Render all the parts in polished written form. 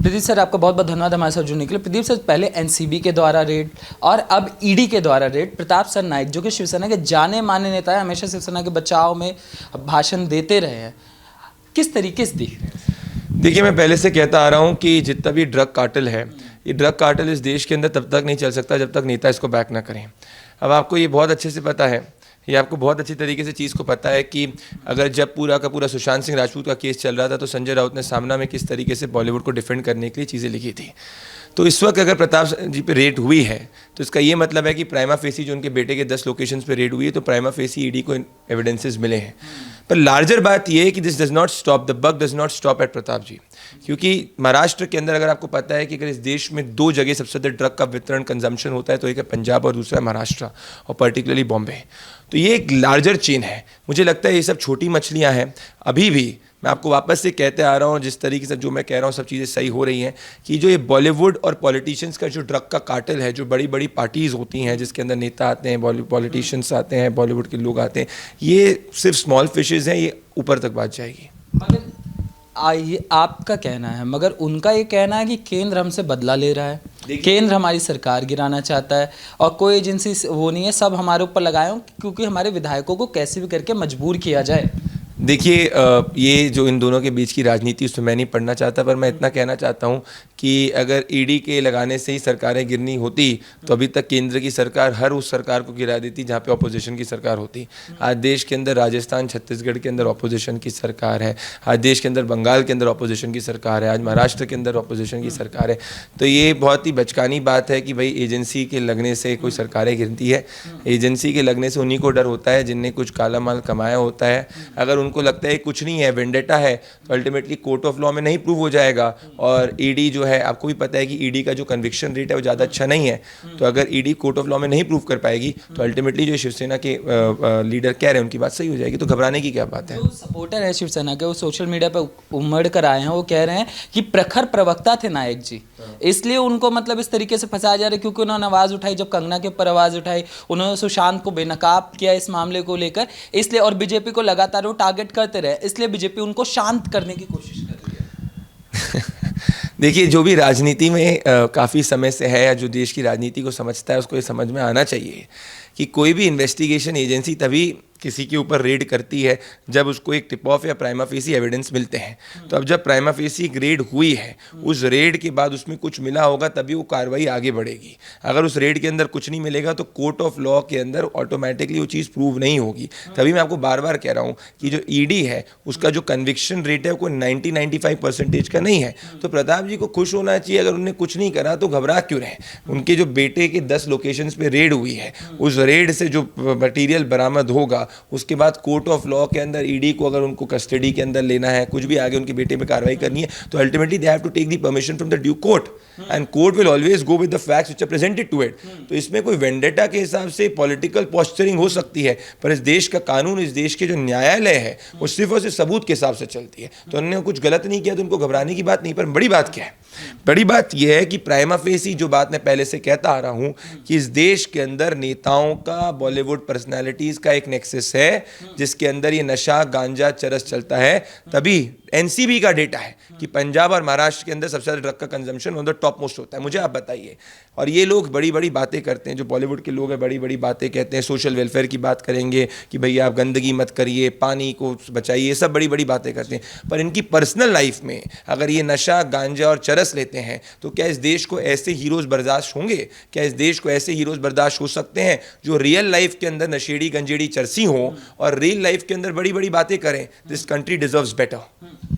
Pradeep sir, आपका बहुत बहुत धन्यवाद हमारे साथ जुड़ने के लिए। प्रदीप सर, पहले एनसीबी के द्वारा रेड और अब ईडी के द्वारा रेड। प्रताप सर नाइक जो कि शिवसेना के जाने माने नेता है, हमेशा शिवसेना के बचाव में भाषण देते रहे हैं, किस तरीके से देख रहे हैं? देखिए, मैं पहले से कहता आ रहा हूँ कि जितना भी ड्रग कार्टेल है, ये ड्रग कार्टेल इस देश के अंदर तब तक नहीं चल सकता जब तक नेता इसको बैक ना करें। अब आपको ये बहुत अच्छे से पता है, ये आपको बहुत अच्छी तरीके से चीज़ को पता है कि अगर जब पूरा का पूरा सुशांत सिंह राजपूत का केस चल रहा था तो संजय राउत ने सामना में किस तरीके से बॉलीवुड को डिफेंड करने के लिए चीज़ें लिखी थी। तो इस वक्त अगर प्रताप जी पे रेड हुई है तो इसका ये मतलब है कि प्राइमा फेसी जो उनके बेटे के 10 लोकेशंस पे रेड हुई है तो प्राइमा फेसी ईडी को एविडेंसेस मिले हैं। पर लार्जर बात ये है कि this does not stop, the buck does not stop at Pratap ji, क्योंकि महाराष्ट्र के अंदर अगर आपको पता है कि अगर इस देश में 2 जगह सबसे ज़्यादा ड्रग का वितरण कंजम्पशन होता है तो एक है पंजाब और दूसरा है महाराष्ट्र और पर्टिकुलरली बॉम्बे। तो ये एक लार्जर चेन है। मुझे लगता है ये सब छोटी मछलियाँ हैं। अभी भी मैं आपको वापस से कहते आ रहा हूँ, जिस तरीके से जो मैं कह रहा हूँ सब चीज़ें सही हो रही हैं कि जो ये बॉलीवुड और पॉलिटिशियंस का जो ड्रग का कार्टेल है, जो बड़ी बड़ी पार्टीज़ होती हैं जिसके अंदर नेता आते हैं, पॉलिटिशियंस आते हैं, बॉलीवुड के लोग आते हैं, ये सिर्फ स्मॉल फिशेज़ हैं, ये ऊपर तक बात जाएगी। मगर ये आपका कहना है, मगर उनका ये कहना है कि केंद्र हमसे बदला ले रहा है, केंद्र हमारी सरकार गिराना चाहता है और कोई एजेंसी वो नहीं है, सब हमारे ऊपर लगाए हो क्योंकि हमारे विधायकों को कैसे भी करके मजबूर किया जाए। देखिए, ये जो इन दोनों के बीच की राजनीति उसमें मैं नहीं पढ़ना चाहता, पर मैं इतना कहना चाहता हूँ कि अगर ईडी के लगाने से ही सरकारें गिरनी होती तो अभी तक केंद्र की सरकार हर उस सरकार को गिरा देती जहाँ पे ऑपोजिशन की सरकार होती। आज देश के अंदर राजस्थान, छत्तीसगढ़ के अंदर ऑपोजिशन की सरकार है, आज देश के अंदर बंगाल के अंदर ऑपोजिशन की सरकार है, आज महाराष्ट्र के अंदर ऑपोजिशन की सरकार है। तो ये बहुत ही बचकानी बात है कि भाई एजेंसी के लगने से कोई सरकारें गिरती है। एजेंसी के लगने से उन्हीं को डर होता है जिनने कुछ काला माल कमाया होता है। अगर उनको लगता है कुछ नहीं है, वेंडेटा है, तो अल्टीमेटली कोर्ट ऑफ लॉ में नहीं प्रूव हो जाएगा। और ईडी जो है, आपको भी पता है कि ईडी का जो कन्विक्शन रेट है वो ज़्यादा अच्छा नहीं है। तो अगर ईडी कोर्ट ऑफ लॉ में नहीं प्रूव कर पाएगी तो अल्टीमेटली जो शिवसेना के लीडर कह रहे हैं उनकी बात सही हो जाएगी। तो घबराने की क्या बात है? जो सपोर्टर है शिवसेना के, वो सोशल मीडिया पर उमड़ कर आए हैं, वो कह रहे हैं कि प्रखर प्रवक्ता थे नायक जी, इसलिए उनको मतलब इस तरीके से फंसाया जा रहा है क्योंकि उन्होंने आवाज़ उठाई, जब कंगना के ऊपर आवाज़ उठाई, उन्होंने सुशांत को बेनकाब किया इस मामले को लेकर, इसलिए और बीजेपी को लगातार वो टारगेट करते रहे, इसलिए बीजेपी उनको शांत करने की कोशिश कर रही है। देखिए, जो भी राजनीति में काफ़ी समय से है या जो देश की राजनीति को समझता है उसको ये समझ में आना चाहिए कि कोई भी इन्वेस्टिगेशन एजेंसी तभी किसी के ऊपर रेड करती है जब उसको एक टिप ऑफ या प्राइमा फेसी एविडेंस मिलते हैं। तो अब जब प्राइमा फेसी एक रेड हुई है, उस रेड के बाद उसमें कुछ मिला होगा तभी वो कार्रवाई आगे बढ़ेगी। अगर उस रेड के अंदर कुछ नहीं मिलेगा तो कोर्ट ऑफ लॉ के अंदर ऑटोमेटिकली वो चीज़ प्रूव नहीं होगी। तभी मैं आपको बार बार कह रहा हूँ कि जो ईडी है उसका जो कन्विक्शन रेट है वो कोई 90-95% का नहीं है। तो प्रताप जी को खुश होना चाहिए। अगर उन्होंने कुछ नहीं करा तो घबरा क्यों रहे? उनके जो बेटे के 10 लोकेशंस पे रेड हुई है, उस रेड से जो मटीरियल बरामद होगा उसके बाद कोर्ट ऑफ लॉ के अंदर ईडी को अगर उनको कस्टडी के अंदर लेना है, कुछ भी आगे उनके बेटे पे कार्रवाई करनी है, तो ultimately they have to take the permission from the due court and court will always go with the facts which are presented to it. तो इसमें कोई वेंडेटा के हिसाब से पॉलिटिकल पोस्चरिंग हो सकती है, पर इस देश का कानून, इस देश के जो न्यायालय है वो सिर्फ और सिर्फ सबूत के हिसाब से चलती है। तो उन्होंने कुछ गलत नहीं किया तो उनको घबराने की बात नहीं। पर बड़ी बात क्या है? बड़ी बात यह है कि प्राइमा फेसी जो बात मैं पहले से कहता आ रहा हूं कि इस देश के अंदर नेताओं का, बॉलीवुड पर्सनालिटीज का एक नेक्सस है जिसके अंदर ये नशा, गांजा, चरस चलता है। तभी एनसीबी का डेटा है कि पंजाब और महाराष्ट्र के अंदर सबसे ज़्यादा ड्रग का consumption on the top most होता है। मुझे आप बताइए। और ये लोग बड़ी बड़ी बातें करते हैं, जो बॉलीवुड के लोग हैं बड़ी बड़ी बातें कहते हैं, सोशल वेलफेयर की बात करेंगे कि भैया आप गंदगी मत करिए, पानी को बचाइए, सब बड़ी बड़ी बातें करते हैं। पर इनकी पर्सनल लाइफ में अगर ये नशा, गांजा और चरस लेते हैं तो क्या इस देश को ऐसे हीरोज़ बर्दाश्त होंगे? क्या इस देश को ऐसे हीरोज़ बर्दाश्त हो सकते हैं जो रियल लाइफ के अंदर नशेड़ी, गंजेड़ी, चरसी हों और रियल लाइफ के अंदर बड़ी बड़ी बातें करें? This country deserves better.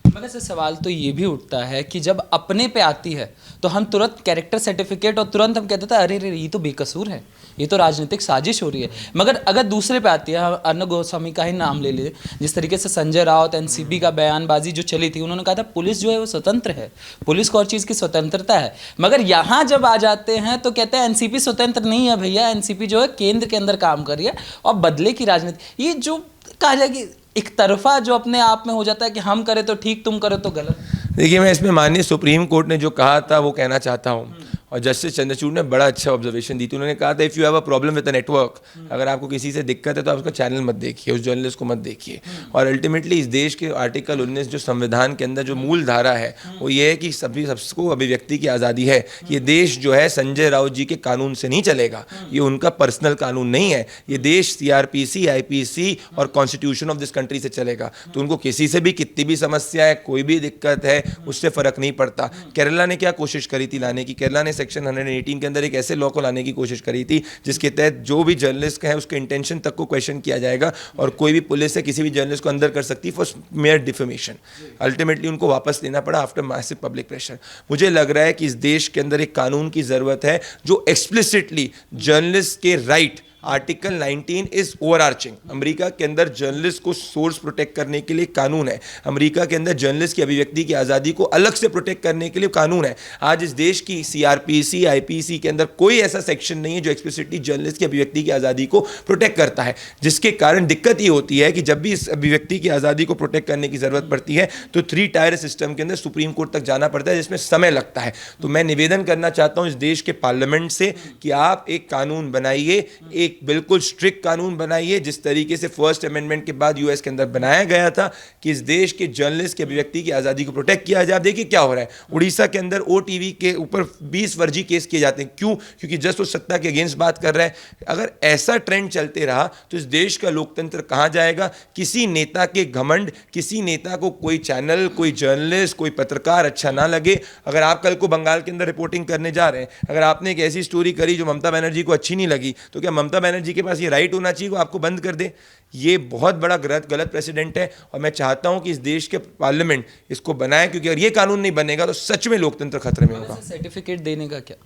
मगर से सवाल तो ये भी उठता है कि जब अपने पे आती है तो हम तुरंत कैरेक्टर सर्टिफिकेट और तुरंत हम कहते थे अरे रे ये तो बेकसूर है, ये तो राजनीतिक साजिश हो रही है। मगर अगर दूसरे पे आती है, अर्नब गोस्वामी का ही नाम ले ले, जिस तरीके से संजय राउत, एनसीबी का बयानबाजी जो चली थी, उन्होंने कहा था पुलिस जो है वो स्वतंत्र है, पुलिस को और चीज़ की स्वतंत्रता है। मगर यहाँ जब आ जाते हैं तो कहते हैं एनसीपी स्वतंत्र नहीं है भैया, एनसीपी जो है केंद्र के अंदर काम कर रही है और बदले की राजनीति। ये जो कहा जाए कि एक तरफा जो अपने आप में हो जाता है कि हम करें तो ठीक, तुम करो तो गलत। देखिए, मैं इसमें माननीय सुप्रीम कोर्ट ने जो कहा था वो कहना चाहता हूँ, और जस्टिस चंद्रचूड़ ने बड़ा अच्छा ऑब्जर्वेशन दी थी। उन्होंने कहा था if you have a problem with a network, अगर आपको किसी से दिक्कत है तो आप उसका चैनल मत देखिए, उस जर्नलिस्ट को मत देखिए। और अल्टीमेटली इस देश के आर्टिकल 19 जो संविधान के अंदर जो मूल धारा है वो ये है कि सबको अभिव्यक्ति की आज़ादी है। ये देश जो है संजय राउत जी के कानून से नहीं चलेगा, ये उनका पर्सनल कानून नहीं है, ये देश CRPC, IPC और कॉन्स्टिट्यूशन ऑफ दिस कंट्री से चलेगा। तो उनको किसी से भी कितनी भी समस्या है, कोई भी दिक्कत है, उससे फर्क नहीं पड़ता। केरला ने क्या कोशिश करी थी लाने की? केरला ने सेक्शन 118 के अंदर एक ऐसे लॉ को लाने की कोशिश करी थी जिसके तहत जो भी जर्नलिस्ट है उसके इंटेंशन तक को क्वेश्चन किया जाएगा और कोई भी पुलिस है किसी भी जर्नलिस्ट को अंदर कर सकती है फॉर मेयर डिफेमेशन। अल्टीमेटली उनको वापस लेना पड़ा आफ्टर मैसिव पब्लिक प्रेशर। मुझे लग रहा है कि इस देश के अंदर एक कानून की जरूरत है जो एक्सप्लिसिटली जर्नलिस्ट के right, article 19 is overarching. America के अंदर जर्नलिस्ट को सोर्स प्रोटेक्ट करने के लिए कानून है, अमेरिका के अंदर जर्नलिस्ट की अभिव्यक्ति की आज़ादी को अलग से प्रोटेक्ट करने के लिए कानून है। आज इस देश की CRPC, IPC के अंदर कोई ऐसा सेक्शन नहीं है जो एक्सप्लिसिटली जर्नलिस्ट की अभिव्यक्ति की आज़ादी को प्रोटेक्ट करता है, जिसके कारण दिक्कत ये होती है कि जब भी इस अभिव्यक्ति की आज़ादी को प्रोटेक्ट करने की ज़रूरत पड़ती है तो 3 टायर सिस्टम के अंदर सुप्रीम कोर्ट तक जाना पड़ता है, जिसमें समय लगता है। तो मैं निवेदन करना चाहता हूँ इस देश के पार्लियामेंट से कि आप एक कानून बनाइए, एक बिल्कुल स्ट्रिक्ट कानून बनाइए, जिस तरीके से फर्स्ट अमेंडमेंट के बाद US के अंदर बनाया गया था कि इस देश के जर्नलिस्ट की अभिव्यक्ति की आज़ादी को प्रोटेक्ट किया जाए। देखिए क्या हो रहा है, उड़ीसा के अंदर OTV के ऊपर 20 फर्जी केस किए जाते हैं। क्यों? क्योंकि जस्ट वो सत्ता के अगेंस्ट बात कर रहा है। अगर ऐसा ट्रेंड चलते रहा तो इस देश का लोकतंत्र कहाँ जाएगा? किसी नेता के घमंड, किसी नेता को कोई चैनल, कोई जर्नलिस्ट, कोई पत्रकार अच्छा ना लगे। अगर आप कल को बंगाल के अंदर रिपोर्टिंग करने जा रहे हैं, अगर आपने एक ऐसी स्टोरी करी जो ममता बनर्जी को अच्छी नहीं लगी, तो क्या ममता बनर्जी के पास ये राइट होना चाहिए वो आपको बंद कर दे? ये बहुत बड़ा गलत प्रेसिडेंट है और मैं चाहता हूं कि इस देश के पार्लियामेंट इसको बनाए, क्योंकि अगर ये कानून नहीं बनेगा तो सच में लोकतंत्र खतरे में होगा। सर्टिफिकेट देने का क्या,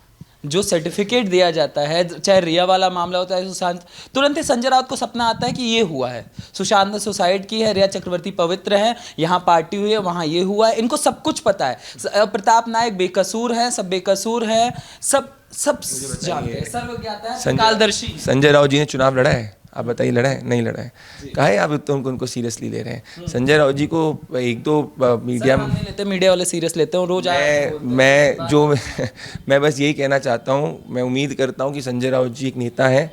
जो सर्टिफिकेट दिया जाता है, चाहे रिया वाला मामला होता है, सुशांत, तुरंत ही संजय राउत को सपना आता है कि ये हुआ है, सुशांत ने सुसाइड की है, रिया चक्रवर्ती पवित्र है, यहाँ पार्टी हुई है, वहाँ ये हुआ है, इनको सब कुछ पता है। प्रताप नायक बेकसूर है, सब बेकसूर है, सब जानते हैं, सर्वज्ञाता है, कालदर्शी। संजय राउत जी ने चुनाव लड़ा है, आप बताइए लड़ा है? नहीं लड़ा है। कहा है आप तो उनको सीरियसली ले रहे हैं। संजय राउत जी को एक दो मीडिया में लेते, मीडिया वाले सीरियस लेते हैं रोज। मैं बस यही कहना चाहता हूँ, मैं उम्मीद करता हूँ कि संजय राउत जी एक नेता है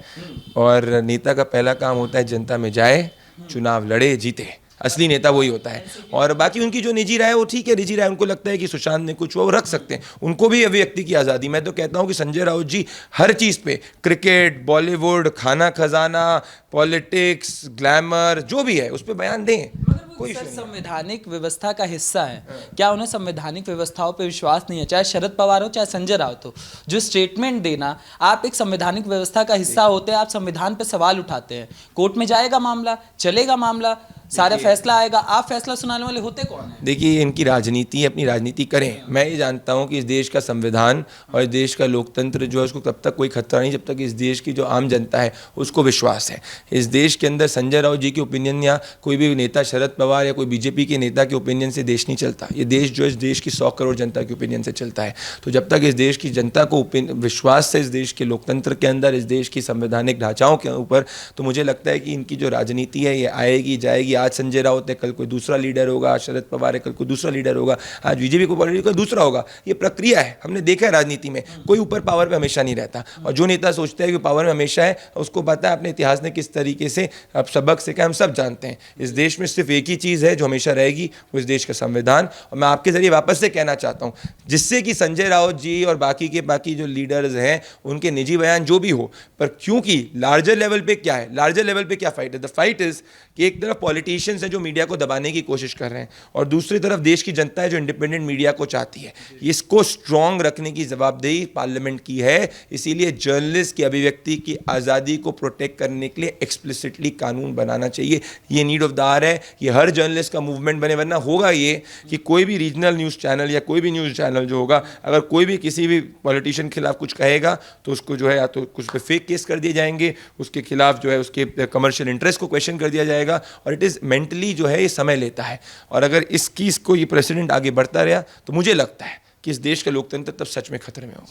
और नेता का पहला काम होता है जनता में जाए, चुनाव लड़े, जीते। असली नेता वही होता है। और बाकी उनकी जो निजी राय है वो ठीक है, निजी राय उनको लगता है कि सुशांत ने कुछ वो रख सकते हैं, उनको भी अभिव्यक्ति की आज़ादी। मैं तो कहता हूँ कि संजय राउत जी हर चीज़ पे, क्रिकेट, बॉलीवुड, खाना खजाना, पॉलिटिक्स, ग्लैमर, जो भी है उस पर बयान दें। कोई संवैधानिक व्यवस्था का हिस्सा है, क्या उन्हें संवैधानिक व्यवस्थाओं पे विश्वास नहीं है? चाहे शरद पवार हो, चाहे संजय राउत हो, जो स्टेटमेंट देना, आप एक संवैधानिक व्यवस्था का हिस्सा होते हैं, आप संविधान पे सवाल उठाते हैं, कोर्ट में जाएगा मामला, चलेगा मामला, सारा फैसला आएगा, आप फैसला सुनाने वाले होते कौन हैं? देखिए इनकी राजनीति, अपनी राजनीति करें। मैं ये जानता हूँ कि इस देश का संविधान और इस देश का लोकतंत्र जो है उसको तब तक कोई खतरा नहीं जब तक इस देश की जो आम जनता है उसको विश्वास है। इस देश के अंदर संजय राउत जी की ओपिनियन या कोई भी नेता, शरद पवार या कोई BJP के नेता के ओपिनियन से देश नहीं चलता। ये देश जो है इस देश की 100 करोड़ जनता के ओपिनियन से चलता है। तो जब तक इस देश की जनता को विश्वास है इस देश के लोकतंत्र के अंदर, इस देश की संवैधानिक ढांचाओं के ऊपर, तो मुझे लगता है कि इनकी जो राजनीति है ये आएगी जाएगी। आज संजय राउत है, कल कोई दूसरा लीडर होगा, आज शरद पवार है, कल कोई दूसरा लीडर होगा, आज BJP को कोई दूसरा होगा। ये प्रक्रिया है, हमने देखा है राजनीति में, कोई ऊपर पावर पे हमेशा नहीं रहता। और जो नेता सोचता है कि पावर में हमेशा है, उसको पता है अपने इतिहास ने किस तरीके से अब सबक सीखा, हम सब जानते हैं। इस देश में सिर्फ एक ही चीज़ है जो हमेशा रहेगी, वो इस देश का संविधान। और मैं आपके जरिए वापस से कहना चाहता हूँ, जिससे कि संजय राउत जी और बाकी जो लीडर्स हैं उनके निजी बयान जो भी हो, पर क्योंकि लार्जर लेवल पे क्या है, लार्जर लेवल पे क्या फाइट है? द फाइट इज कि एक तरफ पॉलिटिशियंस हैं जो मीडिया को दबाने की कोशिश कर रहे हैं और दूसरी तरफ देश की जनता है जो इंडिपेंडेंट मीडिया को चाहती है। इसको स्ट्रॉन्ग रखने की जवाबदेही पार्लियामेंट की है। इसीलिए जर्नलिस्ट की अभिव्यक्ति की आज़ादी को प्रोटेक्ट करने के लिए एक्सप्लिसिटली कानून बनाना चाहिए। ये नीड ऑफ द आवर है, ये हर जर्नलिस्ट का मूवमेंट बने, वरना होगा ये कि कोई भी रीजनल न्यूज़ चैनल या कोई भी न्यूज़ चैनल जो होगा, अगर कोई भी किसी भी पॉलिटिशियन के खिलाफ कुछ कहेगा तो उसको जो है या तो कुछ पे फेक केस कर दिए जाएंगे, उसके खिलाफ जो है उसके कमर्शियल इंटरेस्ट को क्वेश्चन कर दिया जाएगा। और इट इज़ मेंटली जो है ये समय लेता है। और अगर इसको ये प्रेसिडेंट आगे बढ़ता रहा तो मुझे लगता है कि इस देश का लोकतंत्र तब सच में खतरे में होगा।